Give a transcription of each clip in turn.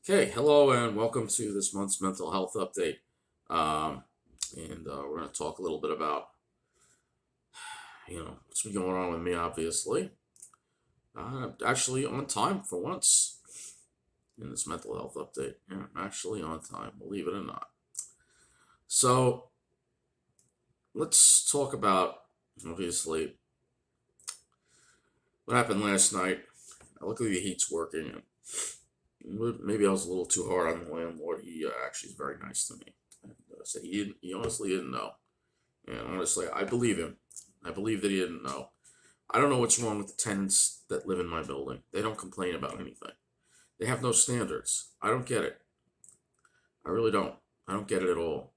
Okay, hello and welcome to this month's mental health update. We're going to talk a little bit about, what's been going on with me, obviously. Actually on time for once in this mental health update. Yeah, I'm actually on time, believe it or not. So let's talk about, obviously, what happened last night. Luckily, the heat's working. Maybe I was a little too hard on the landlord. He actually is very nice to me. And, said he honestly didn't know. And honestly, I believe him. I believe that he didn't know. I don't know what's wrong with the tenants that live in my building. They don't complain about anything. They have no standards. I don't get it. I really don't. I don't get it at all.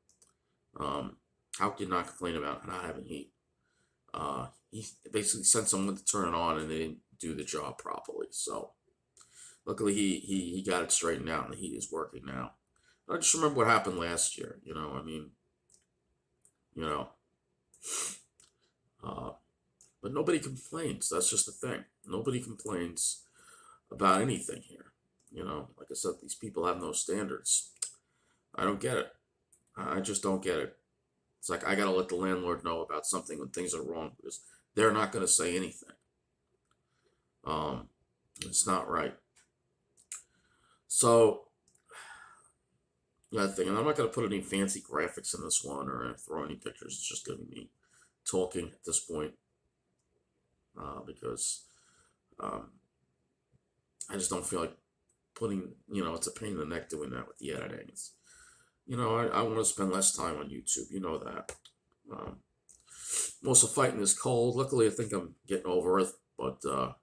How can you not complain about not having heat? He basically sent someone to turn it on and they didn't do the job properly. So luckily he got it straightened out and the heat is working now. I just remember what happened last year. You know, uh, but nobody complains. That's just the thing. Nobody complains about anything here. Like I said, these people have no standards. I don't get it. I just don't get it. It's like I gotta let the landlord know about something when things are wrong because they're not gonna say anything. It's not right. So that thing, and I'm not gonna put any fancy graphics in this one or throw any pictures. It's just gonna be me talking at this point because um, I just don't feel like putting. It's a pain in the neck doing that with the editing. I want to spend less time on YouTube. You know that. Um, I'm also fighting this cold. Luckily, I think I'm getting over it, but it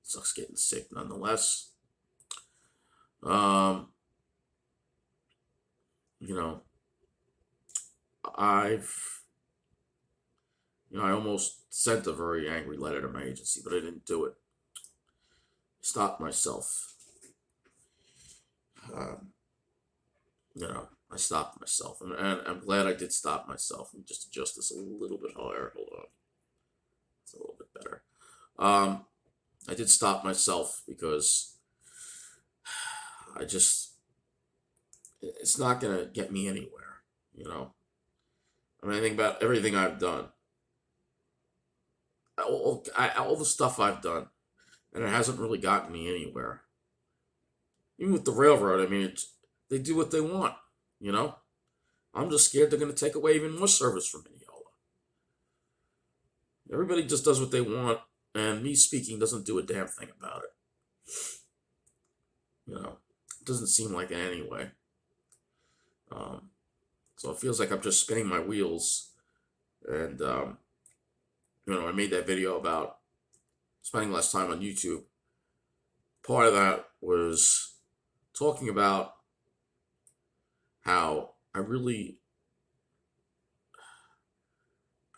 sucks getting sick nonetheless. Um, you know, I've, I almost sent a very angry letter to my agency, but I didn't do it. Stopped myself. Um, I stopped myself, and I'm glad I did stop myself. And just adjust this a little bit higher. Hold on, it's a little bit better. Um, I did stop myself because I just it's not gonna get me anywhere. You know, I mean, I think about everything I've done, all the stuff I've done, and it hasn't really gotten me anywhere. Even with the railroad, I mean, they do what they want. You know, I'm just scared they're gonna take away even more service from Mineola. Everybody just does what they want, and me speaking doesn't do a damn thing about it. It doesn't seem like it anyway. Um, so it feels like I'm just spinning my wheels. And, I made that video about spending less time on YouTube. Part of that was talking about how I really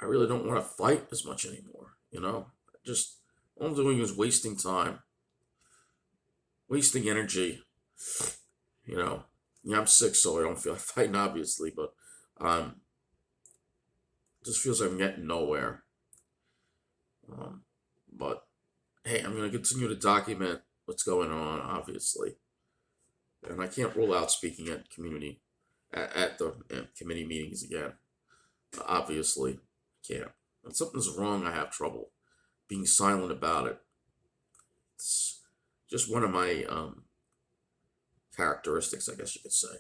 don't want to fight as much anymore. Just all I'm doing is wasting time, wasting energy. You know, yeah, I'm sick, so I don't feel like fighting, obviously, but um, it just feels like I'm getting nowhere. Um, but hey, I'm going to continue to document what's going on, obviously, and I can't rule out speaking at at the committee meetings again. Obviously, I can't. When something's wrong, I have trouble being silent about it. It's just one of my characteristics, I guess you could say.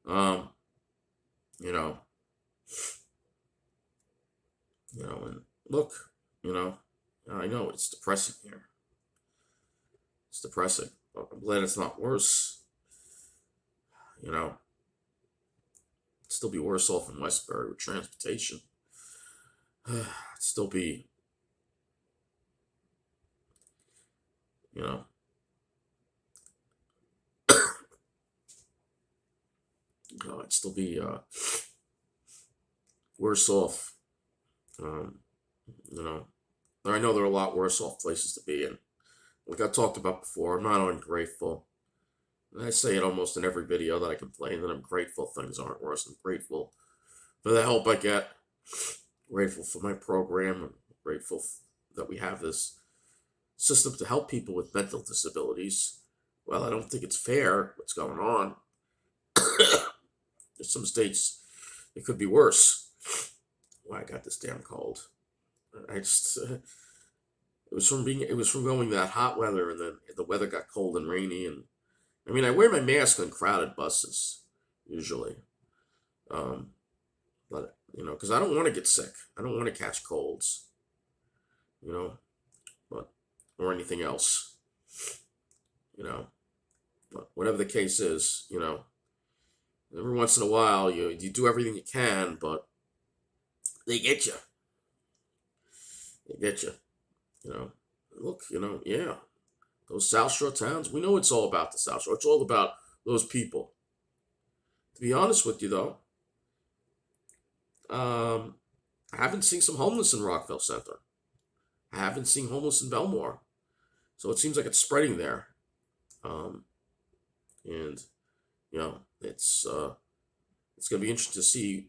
Um, you know, and look, you know, I know it's depressing here. It's depressing, but I'm glad it's not worse. You know, I'd still be worse off in Westbury with transportation. I'd still be, you know, I'd still be worse off. Um, you know, I know there are a lot worse off places to be in. Like I talked about before, I'm not ungrateful. And I say it almost in every video that I complain that I'm grateful things aren't worse. I'm grateful for the help I get. Grateful for my program. I'm grateful that we have this system to help people with mental disabilities. well, I don't think it's fair what's going on. There's some states it could be worse. Why I got this damn cold. I just it was from going that hot weather, and then the weather got cold and rainy, and I mean I wear my mask on crowded buses usually, um, but because I don't want to get sick. I don't want to catch colds, you know, but or anything else, you know. But whatever the case is, every once in a while you do everything you can, but they get you. They get you. You know. Look, yeah. Those South Shore towns, we know it's all about the South Shore. It's all about those people. To be honest with you, though, um, I haven't seen some homeless in Rockville Center. I haven't seen homeless in Belmore. So it seems like it's spreading there. Um, and, it's going to be interesting to see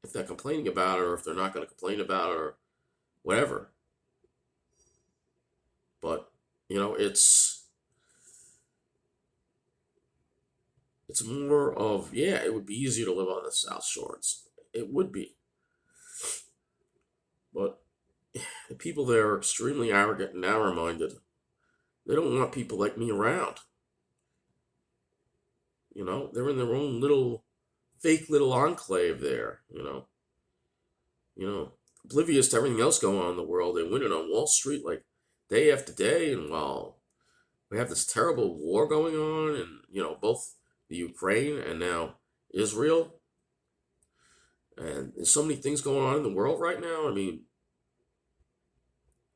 if they're complaining about it or if they're not going to complain about it or whatever. But, it's more of, yeah, it would be easier to live on the South Shore. It would be. But the people there are extremely arrogant and narrow-minded. They don't want people like me around. They're in their own fake little enclave there, oblivious to everything else going on in the world. They win it on Wall Street like day after day, and while we have this terrible war going on, and both the Ukraine and now Israel, and there's so many things going on in the world right now. I mean,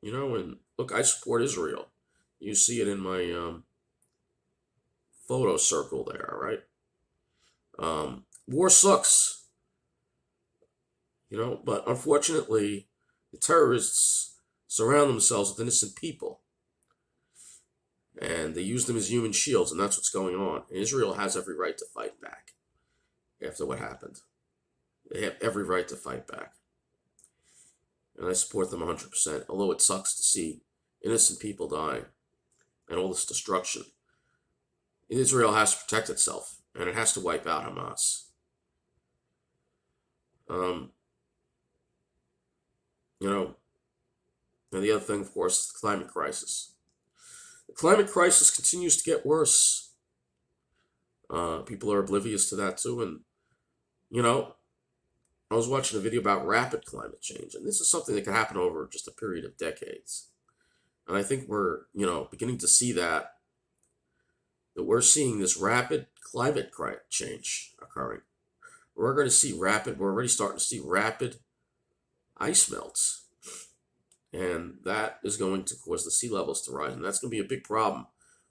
and look, I support Israel. You see it in my photo circle there, right? War sucks, but unfortunately, the terrorists surround themselves with innocent people, and they use them as human shields, and that's what's going on. And Israel has every right to fight back after what happened. They have every right to fight back, and I support them 100%. Although it sucks to see innocent people die and all this destruction. Israel has to protect itself, and it has to wipe out Hamas. And the other thing, of course, is the climate crisis. The climate crisis continues to get worse. People are oblivious to that too, and I was watching a video about rapid climate change, and this is something that can happen over just a period of decades. And I think we're, beginning to see that we're seeing this rapid climate change occurring. We're already starting to see rapid ice melts. And that is going to cause the sea levels to rise. And that's going to be a big problem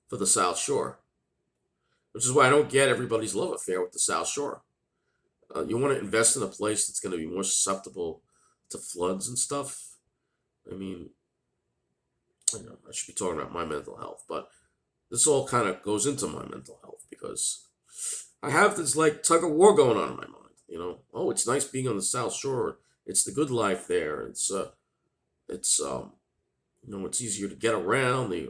for the South Shore. Which is why I don't get everybody's love affair with the South Shore. You want to invest in a place that's going to be more susceptible to floods and stuff. I mean, I should be talking about my mental health, but this all kind of goes into my mental health because I have this like tug of war going on in my mind. Oh, it's nice being on the South Shore. It's the good life there. It's it's easier to get around. They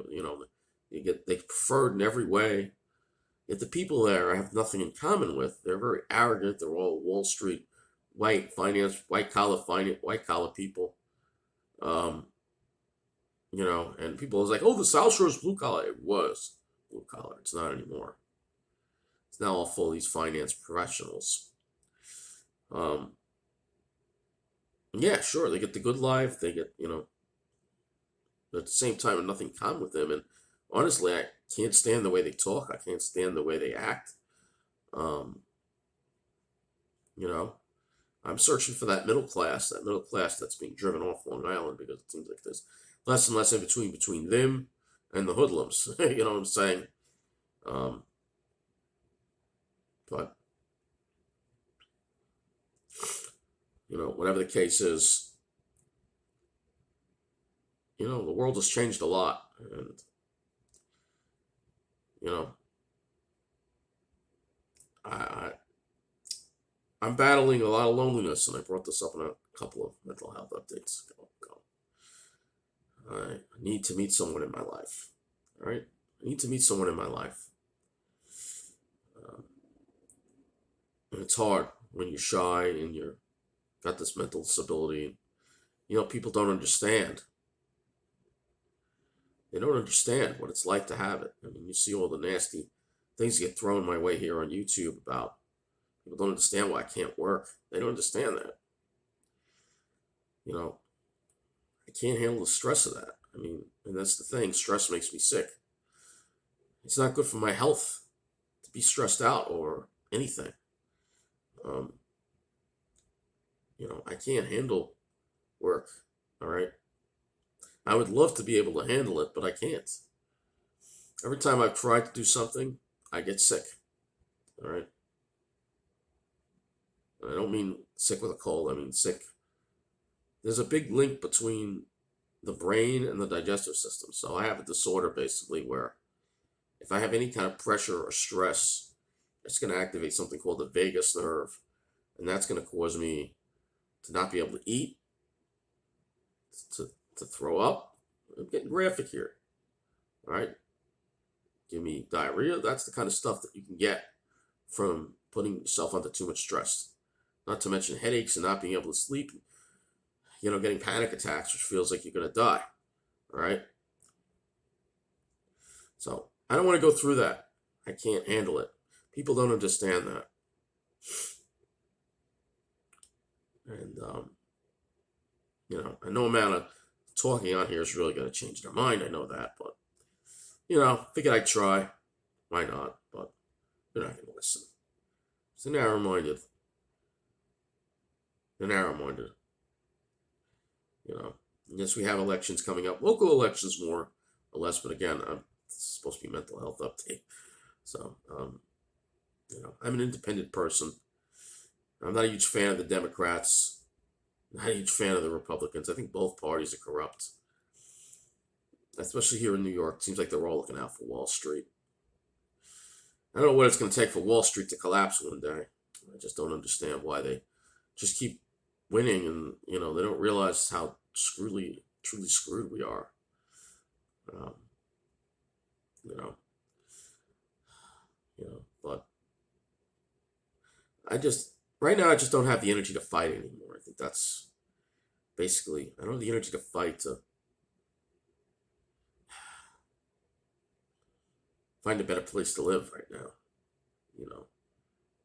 preferred in every way. Yet the people there I have nothing in common with. They're very arrogant. They're all Wall Street, white collar people. Um, and people was like, oh, the South Shore is blue collar. It was blue collar. It's not anymore. It's now all full of these finance professionals. Yeah, sure, they get the good life. They get, but at the same time, I have nothing in common with them. And honestly, I can't stand the way they talk. I can't stand the way they act. Um, you know, I'm searching for that middle class that's being driven off Long Island because it seems like there's less and less in between them and the hoodlums. You know what I'm saying? Um, but whatever the case is, the world has changed a lot, and you know, I I'm battling a lot of loneliness, and I brought this up in a couple of mental health updates ago. I need to meet someone in my life. All right, I need to meet someone in my life. Um, and it's hard when you're shy and you're got this mental disability. People don't understand. They don't understand what it's like to have it. I mean, you see all the nasty things get thrown my way here on YouTube about people don't understand why I can't work. They don't understand that. You know, I can't handle the stress of that. I mean, and that's the thing. Stress makes me sick. It's not good for my health to be stressed out or anything. Um, I can't handle work. All right. I would love to be able to handle it, but I can't. Every time I've tried to do something, I get sick. All right. I don't mean sick with a cold. I mean sick. There's a big link between the brain and the digestive system. So I have a disorder basically where if I have any kind of pressure or stress, it's going to activate something called the vagus nerve. And that's going to cause me to not be able to eat, to throw up. I'm getting graphic here. All right. Give me diarrhea. That's the kind of stuff that you can get from putting yourself under too much stress. Not to mention headaches and not being able to sleep. Getting panic attacks, which feels like you're going to die. All right. So I don't want to go through that. I can't handle it. People don't understand that. And, no amount of talking on here is really going to change their mind. I know that. But, figured I'd try. Why not? But they're not going to listen. So narrow-minded. They're narrow-minded. Yes, we have elections coming up. Local elections more or less. But again, it's supposed to be a mental health update. So, I'm an independent person. I'm not a huge fan of the Democrats. Not a huge fan of the Republicans. I think both parties are corrupt. Especially here in New York. It seems like they're all looking out for Wall Street. I don't know what it's going to take for Wall Street to collapse one day. I just don't understand why they just keep winning and, they don't realize how truly screwed we are. But right now I just don't have the energy to fight anymore. I think that's basically, I don't have the energy to fight, to find a better place to live right now.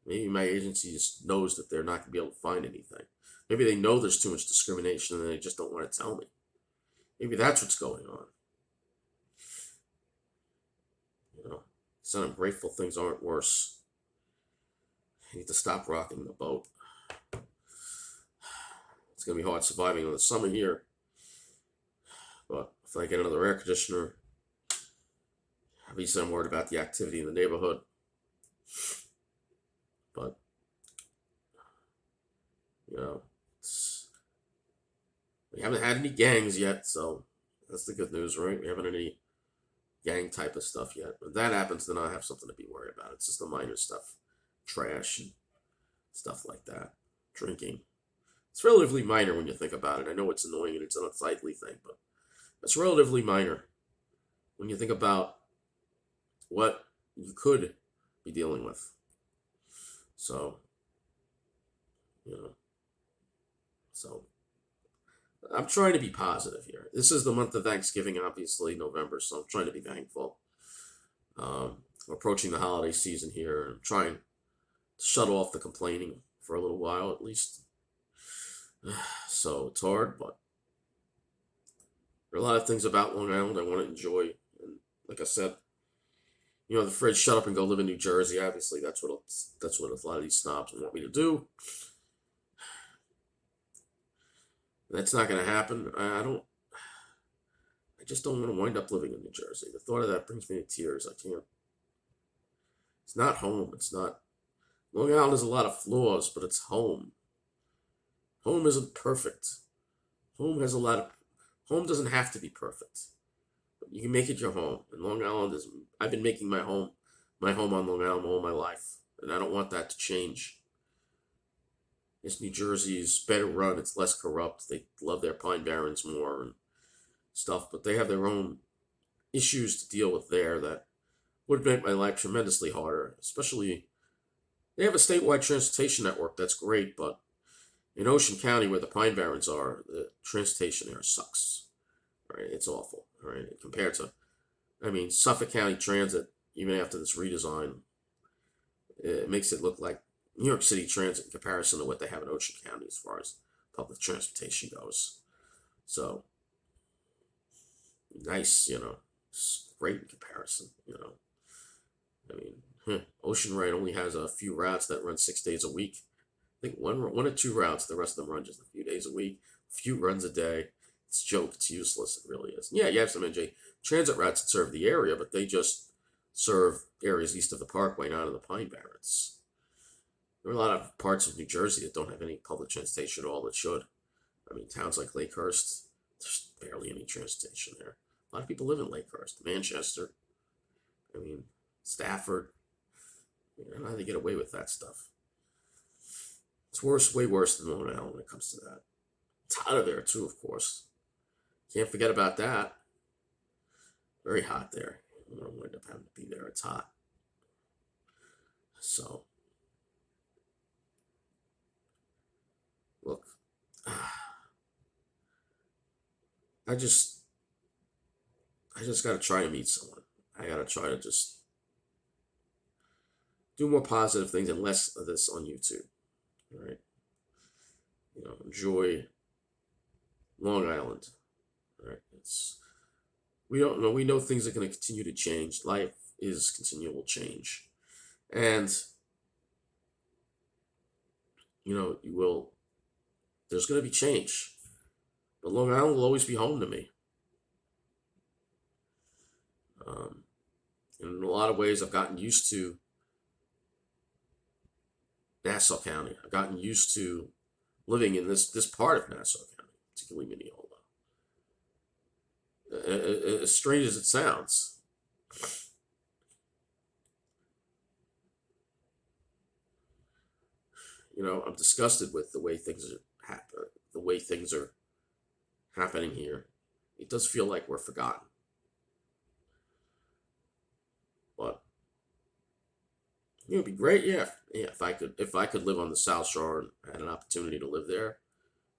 Maybe my agency just knows that they're not going to be able to find anything. Maybe they know there's too much discrimination and they just don't want to tell me. Maybe that's what's going on. It's ungrateful things aren't worse. I need to stop rocking the boat. It's going to be hard surviving in the summer here. But if I get another air conditioner, at least I'm worried about the activity in the neighborhood. But, we haven't had any gangs yet, so that's the good news, right? We haven't had any gang type of stuff yet. When that happens, then I have something to be worried about. It's just the minor stuff. Trash and stuff like that. Drinking. It's relatively minor when you think about it. I know it's annoying and it's an unsightly thing, but it's relatively minor when you think about what you could be dealing with. So, I'm trying to be positive here. This is the month of Thanksgiving, obviously, November, so I'm trying to be thankful. We're approaching the holiday season here, and I'm trying to shut off the complaining for a little while, at least. So it's hard, but there are a lot of things about Long Island I want to enjoy. And like I said, the phrase "shut up and go live in New Jersey." Obviously, that's what a lot of these snobs want me to do. That's not going to happen. I just don't want to wind up living in New Jersey. The thought of that brings me to tears. I can't. It's not home. It's not. Long Island has a lot of flaws, but it's home. Home isn't perfect. Home doesn't have to be perfect. But you can make it your home. And Long Island I've been making my home on Long Island all my life. And I don't want that to change. Yes, New Jersey is better run. It's less corrupt. They love their pine barrens more and stuff, but they have their own issues to deal with there that would make my life tremendously harder. Especially, they have a statewide transportation network that's great, but in Ocean County, where the Pine Barrens are, the transportation there sucks. Right, it's awful. Right, compared to, I mean, Suffolk County Transit, even after this redesign, it makes it look like New York City Transit in comparison to what they have in Ocean County as far as public transportation goes. So nice, it's great in comparison. I mean, Ocean Ride only has a few routes that run 6 days a week. I think one or two routes. The rest of them run just a few days a week, a few runs a day. It's a joke. It's useless. It really is. Yeah, you have some NJ transit routes that serve the area, but they just serve areas east of the Parkway, not in the Pine Barrens. There are a lot of parts of New Jersey that don't have any public transportation at all that should. I mean, towns like Lakehurst, there's barely any transportation there. A lot of people live in Lakehurst, Manchester. I mean, Stafford. I don't know how they get away with that stuff. It's worse, way worse than Long Island when it comes to that. It's hotter there too, of course. Can't forget about that. Very hot there. I don't wind up having to be there. It's hot. So, look, I just, I just gotta try to meet someone. I gotta try to just do more positive things and less of this on YouTube. All right. Enjoy Long Island. All right. We don't know. We know things are going to continue to change. Life is continual change, and you will. There's going to be change, but Long Island will always be home to me. Um, in a lot of ways, I've gotten used to Nassau County. I've gotten used to living in this part of Nassau County, particularly Mineola. As strange as it sounds, I'm disgusted with the way things are happening here. It does feel like we're forgotten, but it'd be great, yeah. If I could live on the South Shore and had an opportunity to live there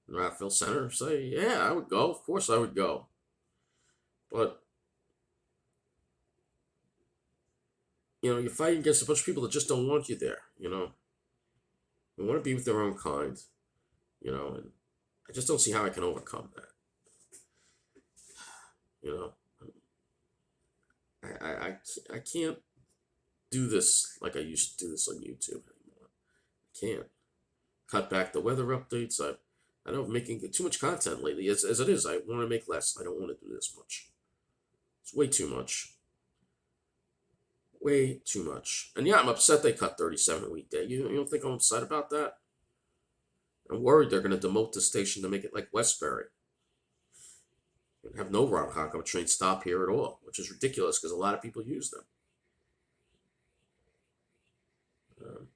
in Rockville Center, say, yeah, I would go. Of course, I would go. But you're fighting against a bunch of people that just don't want you there. They want to be with their own kind. And I just don't see how I can overcome that. You know, I can't do this like I used to do this on YouTube anymore. I can't cut back the weather updates. I don't making too much content lately. As it is, I want to make less. I don't want to do this much. It's way too much. Way too much. And yeah, I'm upset they cut 37 a weekday. You don't think I'm upset about that? I'm worried they're going to demote the station to make it like Westbury. And have no Ronkonkoma train stop here at all, which is ridiculous because a lot of people use them. Um,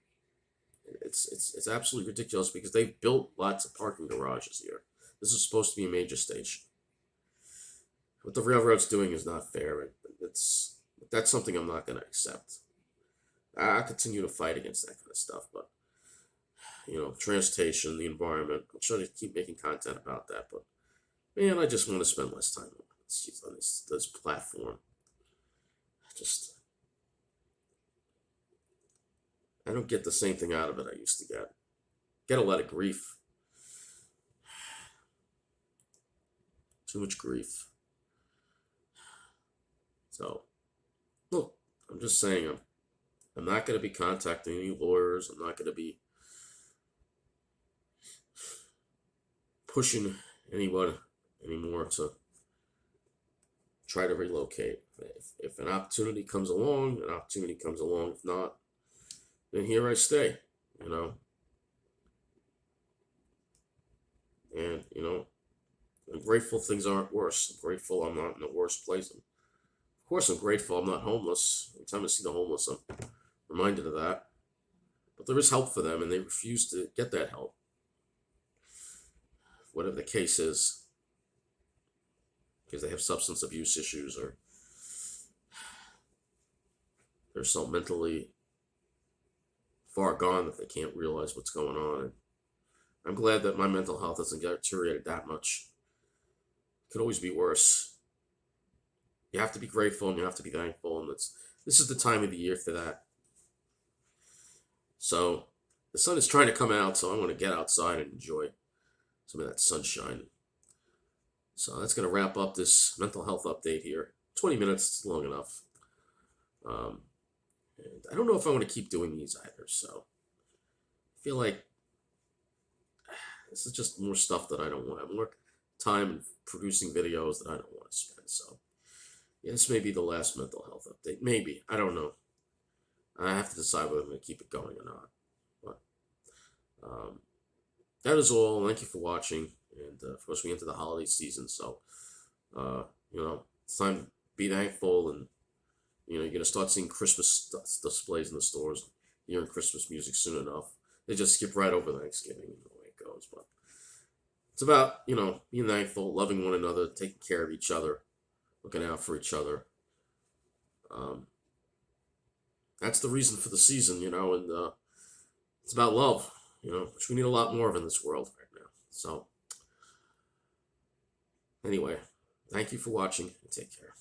it's absolutely ridiculous because they've built lots of parking garages here. This is supposed to be a major station. What the railroad's doing is not fair. That's something I'm not going to accept. I continue to fight against that kind of stuff, but transportation, the environment. I'm trying to keep making content about that, but man, I just want to spend less time on this platform. I don't get the same thing out of it I used to get. Get a lot of grief. Too much grief. So, look, I'm just saying I'm not going to be contacting any lawyers. I'm not going to be pushing anyone anymore to try to relocate. If an opportunity comes along, an opportunity comes along. If not, then here I stay, And, I'm grateful things aren't worse. I'm grateful I'm not in the worst place. Of course, I'm grateful I'm not homeless. Every time I see the homeless, I'm reminded of that. But there is help for them, and they refuse to get that help. Whatever the case is, because they have substance abuse issues or they're so mentally far gone that they can't realize what's going on. And I'm glad that my mental health hasn't deteriorated that much. It could always be worse. You have to be grateful and you have to be thankful, and this is the time of the year for that. So the sun is trying to come out, so I'm going to get outside and enjoy some of that sunshine. So that's going to wrap up this mental health update here. 20 minutes is long enough. And I don't know if I want to keep doing these either, so I feel like this is just more stuff that I don't want. I have more time in producing videos that I don't want to spend. So yeah, this may be the last mental health update. Maybe. I don't know. I have to decide whether I'm going to keep it going or not. But that is all. Thank you for watching. And of course, we enter the holiday season, so it's time to be thankful. And you're going to start seeing Christmas displays in the stores, hearing Christmas music soon enough. They just skip right over Thanksgiving, the way it goes. But it's about being thankful, loving one another, taking care of each other, looking out for each other. That's the reason for the season, and it's about love, which we need a lot more of in this world right now. So, anyway, thank you for watching and take care.